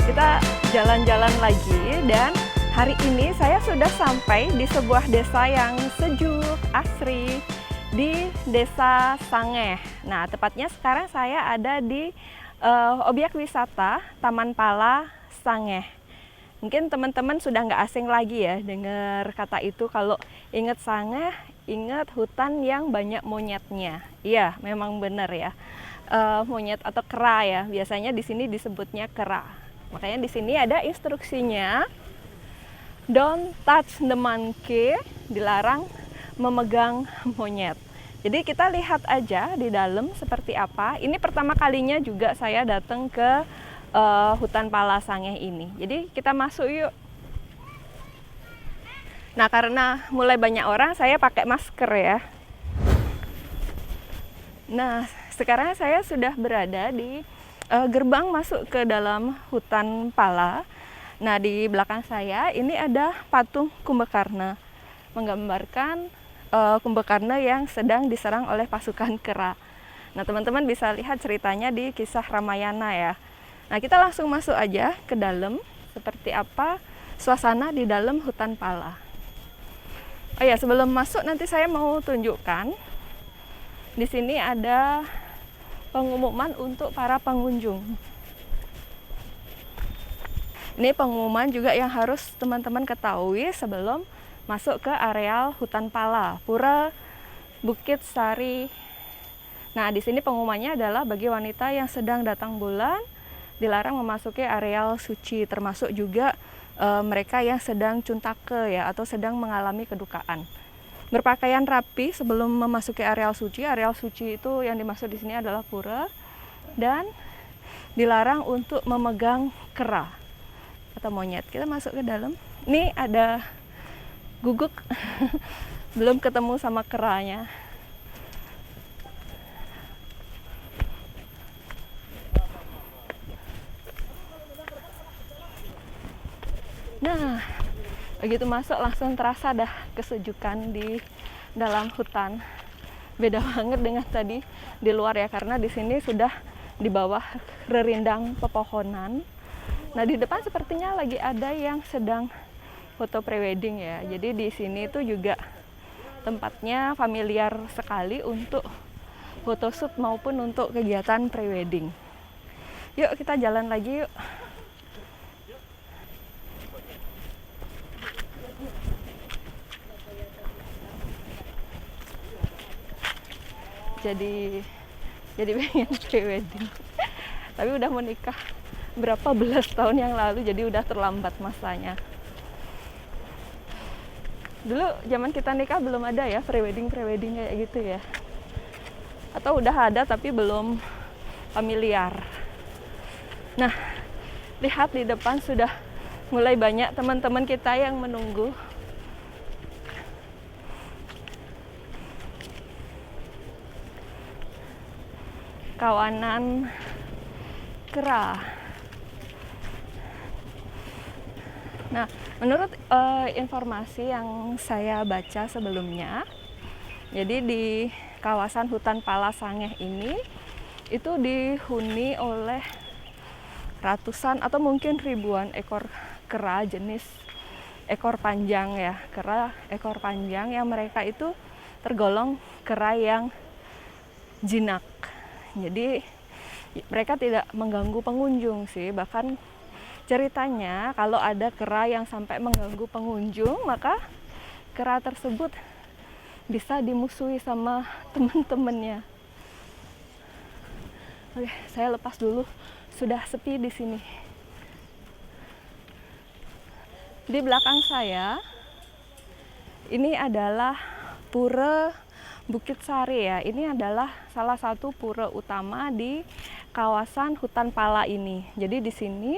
kita jalan-jalan lagi dan hari ini saya sudah sampai di sebuah desa yang sejuk, asri di Desa Sangeh. Nah, tepatnya sekarang saya ada di objek wisata Taman Pala Sangeh. Mungkin teman-teman sudah nggak asing lagi ya dengar kata itu. Kalau ingat Sangeh, ingat hutan yang banyak monyetnya. Iya, memang benar ya. Monyet atau kera ya. Biasanya di sini disebutnya kera. Makanya di sini ada instruksinya, don't touch the monkey, dilarang memegang monyet. Jadi kita lihat aja di dalam seperti apa. Ini pertama kalinya juga saya datang ke hutan Pala Sangeh ini. Jadi kita masuk yuk. Nah, karena mulai banyak orang, saya pakai masker ya. Nah, sekarang saya sudah berada di gerbang masuk ke dalam hutan Pala. Nah, di belakang saya ini ada patung Kumbakarna, menggambarkan Kumbakarna yang sedang diserang oleh pasukan kera. Nah, teman-teman bisa lihat ceritanya di kisah Ramayana ya. Nah, kita langsung masuk aja ke dalam, seperti apa suasana di dalam hutan Pala. Oh ya, sebelum masuk nanti saya mau tunjukkan. Di sini ada pengumuman untuk para pengunjung. Ini pengumuman juga yang harus teman-teman ketahui sebelum masuk ke areal hutan Pala, Pura Bukit Sari. Nah, di sini pengumumannya adalah bagi wanita yang sedang datang bulan dilarang memasuki areal suci, termasuk juga mereka yang sedang cuntake ya atau sedang mengalami kedukaan. Berpakaian rapi sebelum memasuki areal suci. Areal suci itu yang dimaksud di sini adalah pura, dan dilarang untuk memegang kera atau monyet. Kita masuk ke dalam. Ini ada guguk, belum ketemu sama keranya. Nah, begitu masuk langsung terasa dah kesejukan di dalam hutan. Beda banget dengan tadi di luar ya, karena di sini sudah di bawah rerindang pepohonan. Nah, di depan sepertinya lagi ada yang sedang foto prewedding ya. Jadi di sini itu juga tempatnya familiar sekali untuk photoshoot maupun untuk kegiatan prewedding. Yuk kita jalan lagi yuk. Jadi pengen prewedding. Tapi udah menikah berapa belas tahun yang lalu, jadi udah terlambat masanya. Dulu zaman kita nikah belum ada ya prewedding kayak gitu ya. Atau udah ada tapi belum familiar. Nah, lihat di depan sudah mulai banyak teman-teman kita yang menunggu. Kawanan kera. Nah, menurut informasi yang saya baca sebelumnya, jadi di kawasan hutan Pala Sangeh ini itu dihuni oleh ratusan atau mungkin ribuan ekor kera jenis ekor panjang ya, kera ekor panjang yang mereka itu tergolong kera yang jinak. Jadi mereka tidak mengganggu pengunjung sih, bahkan ceritanya kalau ada kera yang sampai mengganggu pengunjung, maka kera tersebut bisa dimusuhi sama teman-temannya. Oke, saya lepas dulu, sudah sepi di sini. Di belakang saya ini adalah Pura Bukit Sari ya. Ini adalah salah satu pura utama di kawasan hutan Pala ini. Jadi di sini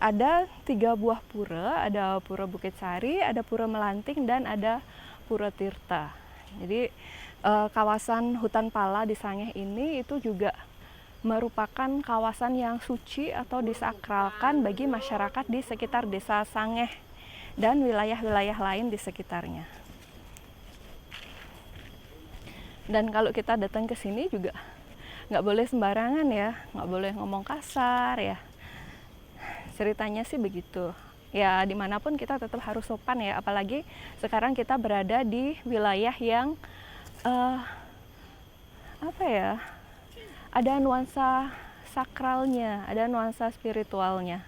ada 3 buah pura, ada Pura Bukit Sari, ada Pura Melanting, dan ada Pura Tirta. Jadi kawasan hutan Pala di Sangeh ini itu juga merupakan kawasan yang suci atau disakralkan bagi masyarakat di sekitar Desa Sangeh dan wilayah-wilayah lain di sekitarnya. Dan kalau kita datang ke sini juga nggak boleh sembarangan ya, nggak boleh ngomong kasar ya. Ceritanya sih begitu. Ya dimanapun kita tetap harus sopan ya, apalagi sekarang kita berada di wilayah yang apa ya, ada nuansa sakralnya, ada nuansa spiritualnya.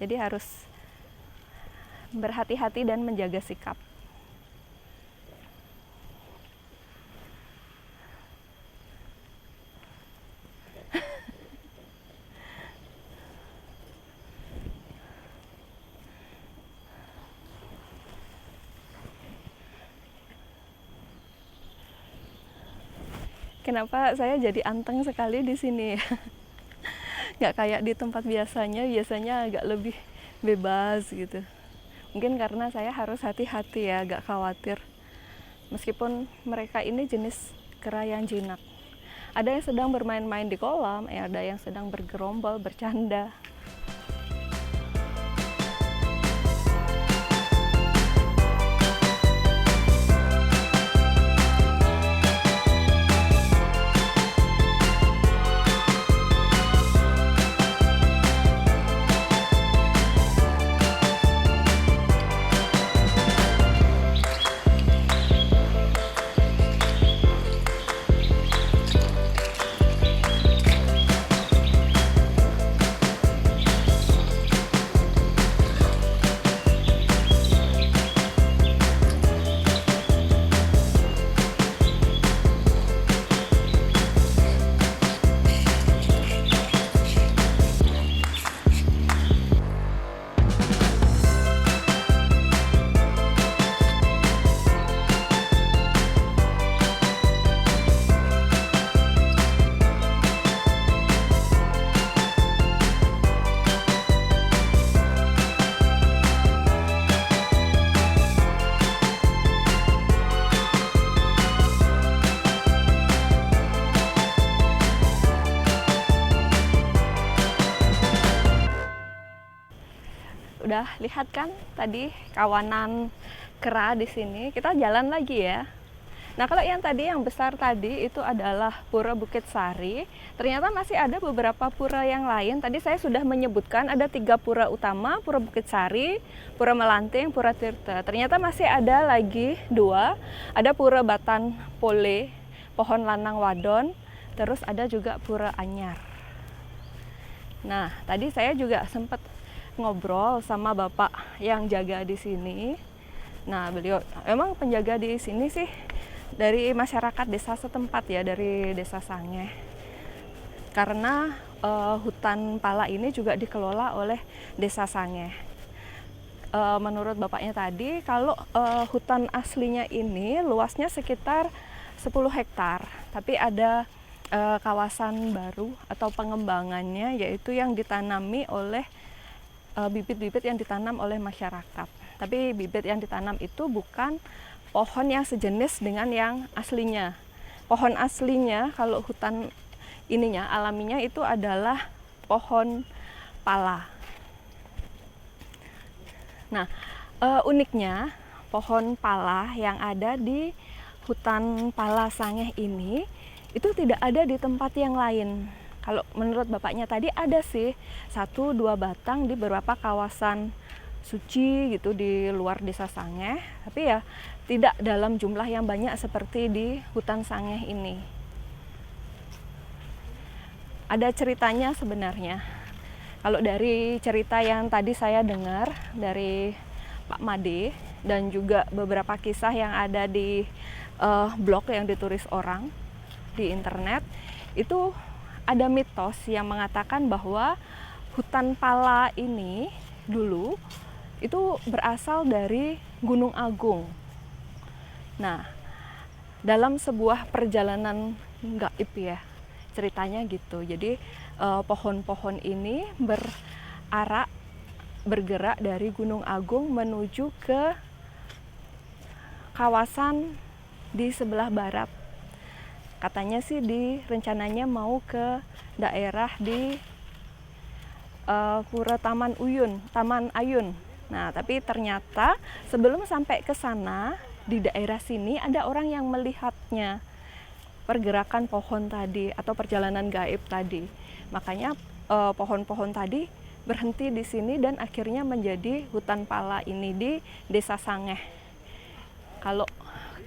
Jadi harus berhati-hati dan menjaga sikap. Kenapa saya jadi anteng sekali di sini ya? Nggak kayak di tempat biasanya agak lebih bebas gitu. Mungkin karena saya harus hati-hati ya, agak khawatir. Meskipun mereka ini jenis kera yang jinak. Ada yang sedang bermain-main di kolam, ada yang sedang bergerombol, bercanda. Udah lihat kan tadi kawanan kera di sini. Kita jalan lagi ya. Nah, kalau yang tadi yang besar tadi itu adalah Pura Bukit Sari. Ternyata masih ada beberapa pura yang lain. Tadi saya sudah menyebutkan ada 3 pura utama, Pura Bukit Sari, Pura Melanting, Pura Tirta. Ternyata masih ada lagi 2. Ada Pura Batan Pole, Pohon Lanang Wadon, terus ada juga Pura Anyar. Nah, tadi saya juga sempat ngobrol sama bapak yang jaga di sini. Nah, beliau emang penjaga di sini sih dari masyarakat desa setempat ya, dari desa Sangeh. Karena hutan pala ini juga dikelola oleh desa Sangeh. Menurut bapaknya tadi, kalau hutan aslinya ini luasnya sekitar 10 hektar, tapi ada kawasan baru atau pengembangannya, yaitu yang ditanami oleh bibit-bibit yang ditanam oleh masyarakat. Tapi bibit yang ditanam itu bukan pohon yang sejenis dengan yang aslinya. Pohon aslinya kalau hutan ininya alaminya itu adalah pohon pala. Nah, uniknya pohon pala yang ada di hutan pala Sangeh ini itu tidak ada di tempat yang lain. Kalau menurut bapaknya tadi ada sih 1-2 batang di beberapa kawasan suci gitu di luar desa Sangeh, tapi ya tidak dalam jumlah yang banyak seperti di hutan Sangeh ini. Ada ceritanya sebenarnya. Kalau dari cerita yang tadi saya dengar dari Pak Made dan juga beberapa kisah yang ada di blog yang ditulis orang di internet, itu ada mitos yang mengatakan bahwa hutan pala ini dulu itu berasal dari Gunung Agung. Nah, dalam sebuah perjalanan gaib ya, ceritanya gitu. Jadi pohon-pohon ini bergerak dari Gunung Agung menuju ke kawasan di sebelah barat. Katanya sih rencananya mau ke daerah di Pura Taman Ayun. Nah, tapi ternyata sebelum sampai ke sana, di daerah sini ada orang yang melihatnya, pergerakan pohon tadi atau perjalanan gaib tadi. Makanya pohon-pohon tadi berhenti di sini dan akhirnya menjadi hutan pala ini di Desa Sangeh. Kalau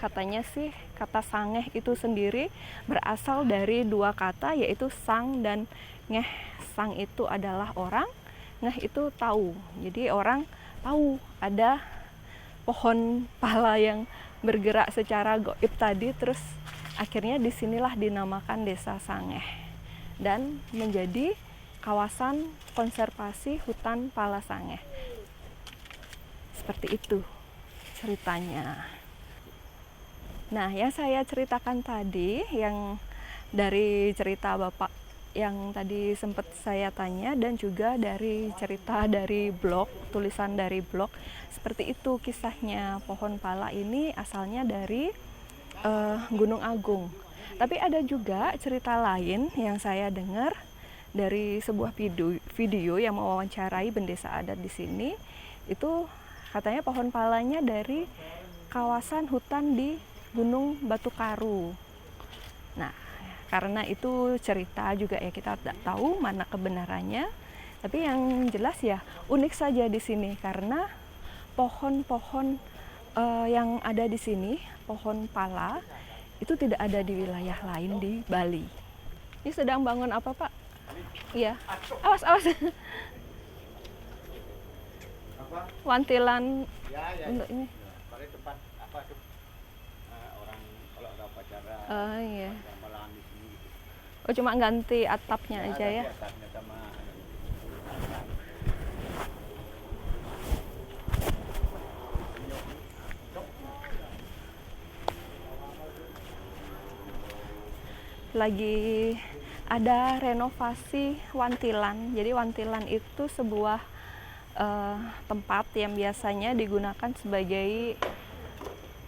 katanya sih kata Sangeh itu sendiri berasal dari dua kata, yaitu sang dan ngeh. Sang itu adalah orang, ngeh itu tahu. Jadi orang tahu ada pohon pala yang bergerak secara gaib tadi, terus akhirnya disinilah dinamakan Desa Sangeh dan menjadi kawasan konservasi hutan pala Sangeh. Seperti itu ceritanya. Nah, yang saya ceritakan tadi, yang dari cerita Bapak yang tadi sempat saya tanya, dan juga dari cerita dari blog, tulisan dari blog, seperti itu kisahnya. Pohon pala ini asalnya dari Gunung Agung. Tapi ada juga cerita lain yang saya dengar dari sebuah video yang mewawancarai bendesa adat di sini. Itu katanya pohon palanya dari kawasan hutan di Gunung Batu Karu. Nah, karena itu cerita juga ya, kita tidak tahu mana kebenarannya. Tapi yang jelas ya unik saja di sini karena pohon-pohon yang ada di sini, pohon pala itu tidak ada di wilayah lain di Bali. Ini sedang bangun apa, Pak? Iya. Awas, awas. Apa? Wantilan Ya. untuk ini. Pakai tempat apa tuh? Orang kalau ada upacara. Oh iya. Gamelan di sini gitu. Oh, cuma ganti atapnya aja ya. Atapnya sama. Lagi ada renovasi wantilan. Jadi wantilan itu sebuah tempat yang biasanya digunakan sebagai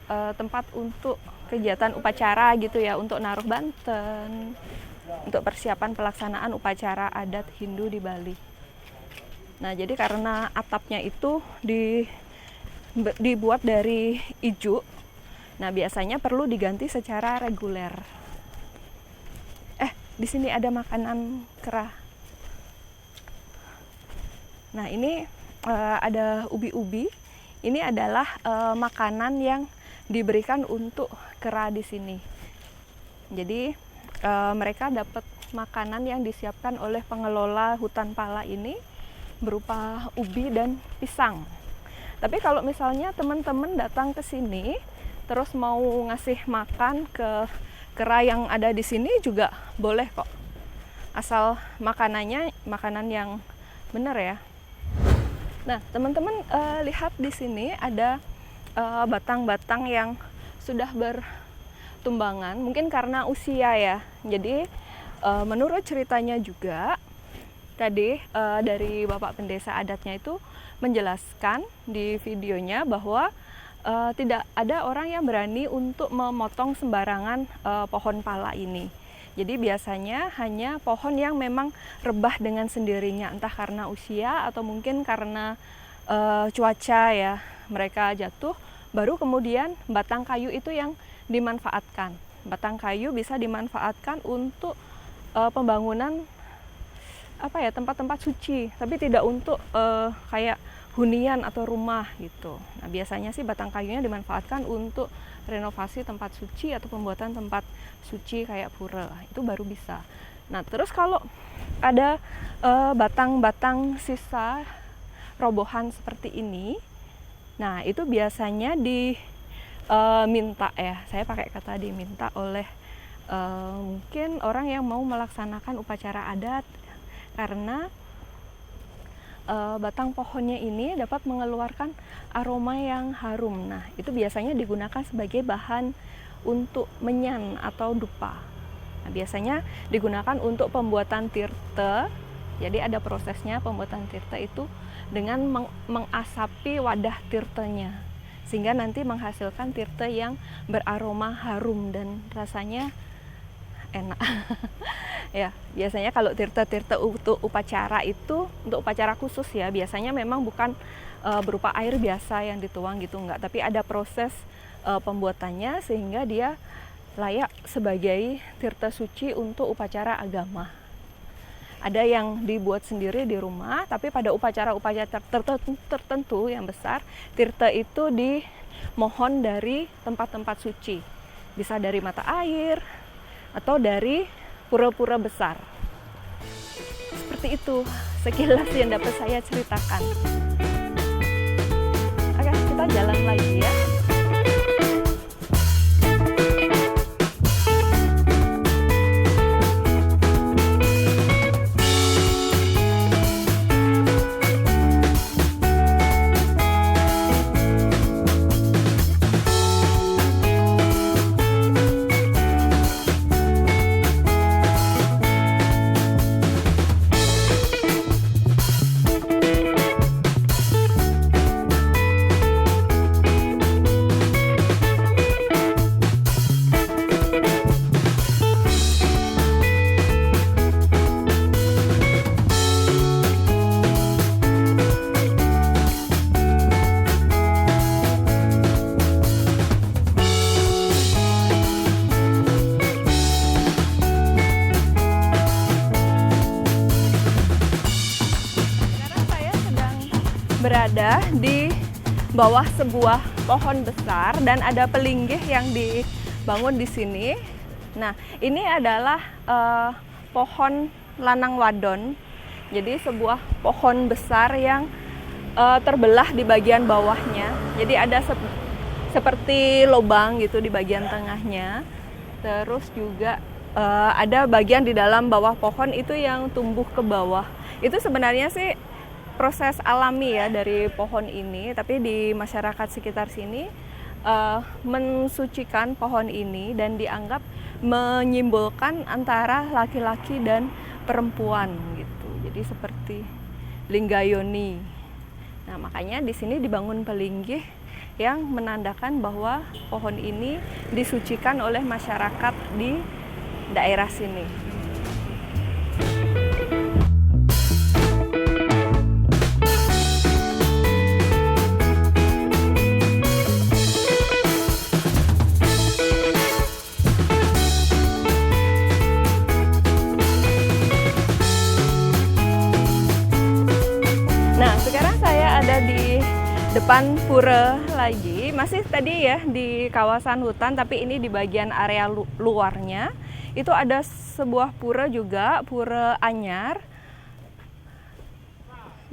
tempat untuk kegiatan upacara gitu ya, untuk naruh banten, untuk persiapan pelaksanaan upacara adat Hindu di Bali. Nah, jadi karena atapnya itu dibuat dari ijuk, nah biasanya perlu diganti secara reguler. Di sini ada makanan kera. Nah, ini ada ubi-ubi. Ini adalah makanan yang diberikan untuk kera di sini. Jadi mereka dapat makanan yang disiapkan oleh pengelola hutan pala ini berupa ubi dan pisang. Tapi kalau misalnya teman-teman datang ke sini terus mau ngasih makan ke kera yang ada di sini juga boleh kok, asal makanannya makanan yang benar ya. Nah, teman-teman lihat di sini ada batang-batang yang sudah bertumbangan, mungkin karena usia ya. Jadi menurut ceritanya juga tadi dari Bapak Pendesa adatnya itu menjelaskan di videonya bahwa tidak ada orang yang berani untuk memotong sembarangan pohon pala ini. Jadi biasanya hanya pohon yang memang rebah dengan sendirinya, entah karena usia atau mungkin karena cuaca ya, mereka jatuh, baru kemudian batang kayu itu yang dimanfaatkan. Batang kayu bisa dimanfaatkan untuk pembangunan tempat-tempat suci, tapi tidak untuk kayak hunian atau rumah gitu. Nah, biasanya sih batang kayunya dimanfaatkan untuk renovasi tempat suci atau pembuatan tempat suci kayak pura, itu baru bisa. Nah, terus kalau ada batang-batang sisa robohan seperti ini, nah itu biasanya diminta ya, saya pakai kata diminta oleh mungkin orang yang mau melaksanakan upacara adat, karena batang pohonnya ini dapat mengeluarkan aroma yang harum. Nah, itu biasanya digunakan sebagai bahan untuk menyan atau dupa. Nah, biasanya digunakan untuk pembuatan tirta. Jadi ada prosesnya pembuatan tirta itu dengan mengasapi wadah tirtanya, sehingga nanti menghasilkan tirta yang beraroma harum dan rasanya enak. Ya, biasanya kalau tirta-tirta untuk upacara itu, untuk upacara khusus ya, biasanya memang bukan berupa air biasa yang dituang gitu, enggak, tapi ada proses pembuatannya sehingga dia layak sebagai tirta suci untuk upacara agama. Ada yang dibuat sendiri di rumah, tapi pada upacara-upacara tertentu yang besar, tirta itu dimohon dari tempat-tempat suci. Bisa dari mata air atau dari pura-pura besar. Seperti itu sekilas yang dapat saya ceritakan. Oke, kita jalan lagi ya. Berada di bawah sebuah pohon besar dan ada pelinggih yang dibangun di sini. Nah, ini adalah pohon lanang wadon. Jadi sebuah pohon besar yang terbelah di bagian bawahnya. Jadi ada seperti lubang gitu di bagian tengahnya. Terus juga ada bagian di dalam bawah pohon itu yang tumbuh ke bawah. Itu sebenarnya sih proses alami ya dari pohon ini, tapi di masyarakat sekitar sini mensucikan pohon ini dan dianggap menyimbolkan antara laki-laki dan perempuan gitu. Jadi seperti linggayoni. Nah, makanya di sini dibangun pelinggih yang menandakan bahwa pohon ini disucikan oleh masyarakat di daerah sini. Nah, sekarang saya ada di depan pura lagi, masih tadi ya di kawasan hutan, tapi ini di bagian area luarnya. Itu ada sebuah pura juga, Pura Anyar.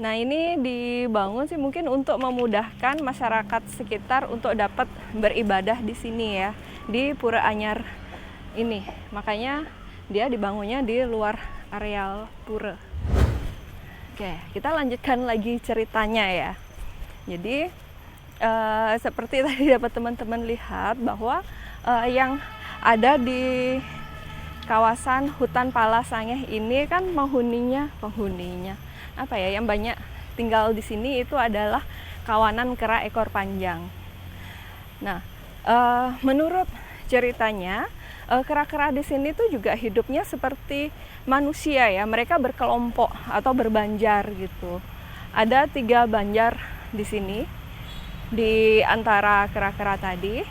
Nah, ini dibangun sih mungkin untuk memudahkan masyarakat sekitar untuk dapat beribadah di sini ya, di Pura Anyar ini. Makanya dia dibangunnya di luar areal pura. Oke, kita lanjutkan lagi ceritanya ya. Jadi seperti tadi dapat teman-teman lihat bahwa yang ada di kawasan hutan Pala Sangeh ini kan penghuninya apa ya, yang banyak tinggal di sini itu adalah kawanan kera ekor panjang. Nah, menurut ceritanya kera-kera di sini tuh juga hidupnya seperti manusia ya, mereka berkelompok atau berbanjar gitu. Ada 3 banjar di sini, di antara kera-kera tadi.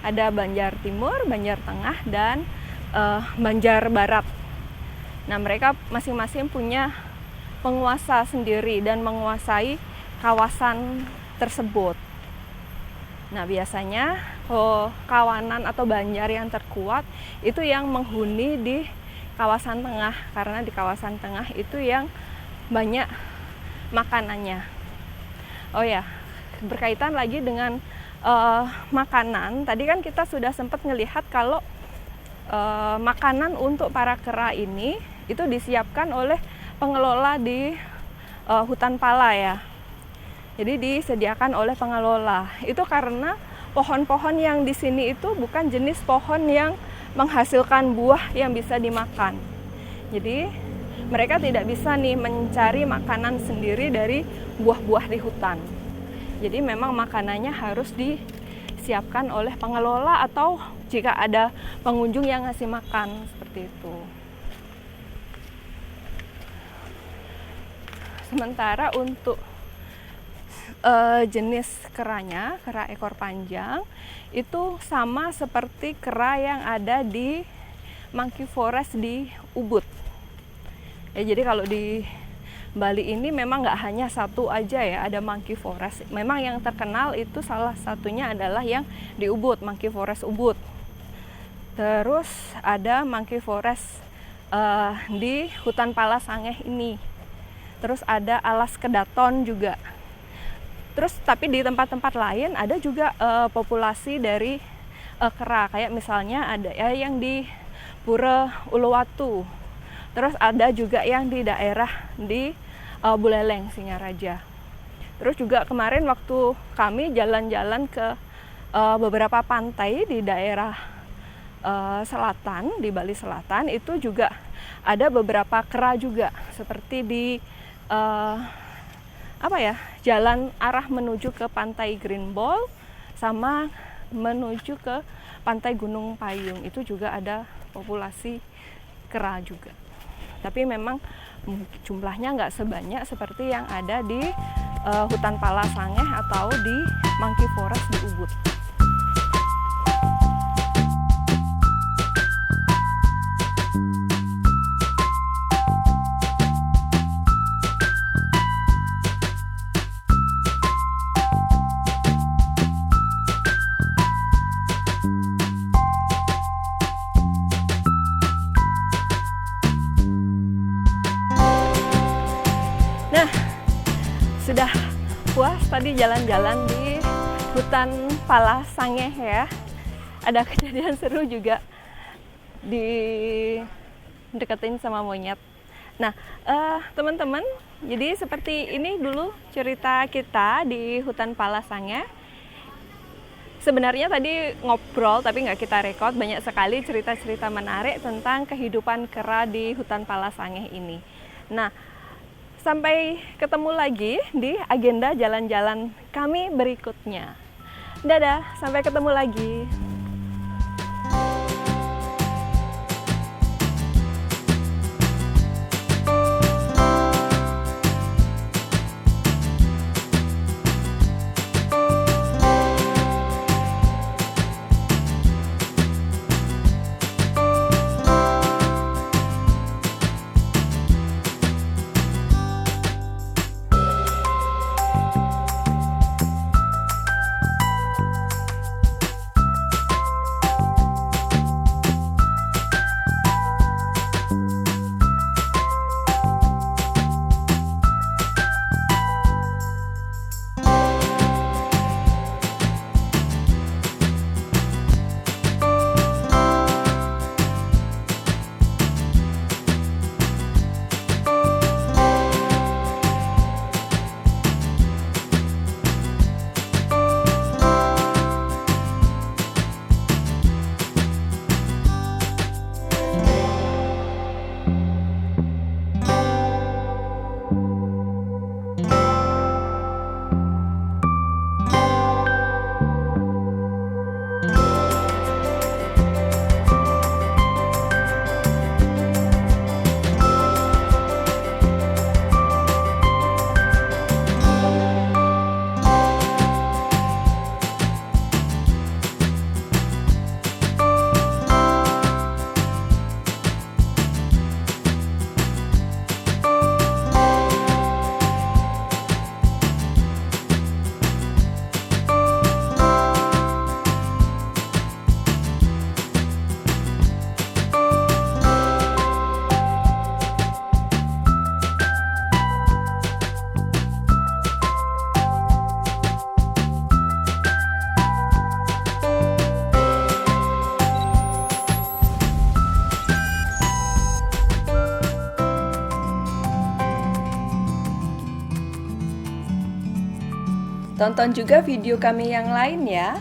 Ada Banjar Timur, Banjar Tengah, dan Banjar Barat. Nah, mereka masing-masing punya penguasa sendiri dan menguasai kawasan tersebut. Nah, biasanya kawanan atau banjar yang terkuat itu yang menghuni di kawasan tengah, karena di kawasan tengah itu yang banyak makanannya. Oh ya, berkaitan lagi dengan makanan, tadi kan kita sudah sempat melihat kalau makanan untuk para kera ini itu disiapkan oleh pengelola di hutan Pala ya. Jadi disediakan oleh pengelola. Itu karena pohon-pohon yang di sini itu bukan jenis pohon yang menghasilkan buah yang bisa dimakan. Jadi mereka tidak bisa nih mencari makanan sendiri dari buah-buah di hutan. Jadi memang makanannya harus disiapkan oleh pengelola atau jika ada pengunjung yang ngasih makan, seperti itu. Sementara untuk jenis keranya, kera ekor panjang, itu sama seperti kera yang ada di Monkey Forest di Ubud. Ya, jadi kalau di Bali ini memang nggak hanya satu aja ya, ada monkey forest. Memang yang terkenal itu salah satunya adalah yang di Ubud, monkey forest Ubud. Terus ada monkey forest di hutan Pala Sangeh ini. Terus ada alas Kedaton juga. Terus tapi di tempat-tempat lain ada juga populasi dari kera, kayak misalnya ada ya yang di Pura Uluwatu. Terus ada juga yang di daerah di Buleleng, Singaraja. Terus juga kemarin waktu kami jalan-jalan ke beberapa pantai di daerah selatan, di Bali Selatan, itu juga ada beberapa kera juga, seperti di jalan arah menuju ke Pantai Green Ball sama menuju ke Pantai Gunung Payung, itu juga ada populasi kera juga. Tapi memang jumlahnya nggak sebanyak seperti yang ada di hutan Pala Sangeh atau di monkey forest di Ubud. Nah, sudah puas tadi jalan-jalan di hutan Pala Sangeh ya. Ada kejadian seru juga deketin sama monyet. Nah, teman-teman, jadi seperti ini dulu cerita kita di hutan Pala Sangeh. Sebenarnya tadi ngobrol tapi nggak kita rekod, banyak sekali cerita-cerita menarik tentang kehidupan kera di hutan Pala Sangeh ini. Nah, sampai ketemu lagi di agenda jalan-jalan kami berikutnya. Dadah, sampai ketemu lagi. Tonton juga video kami yang lain ya.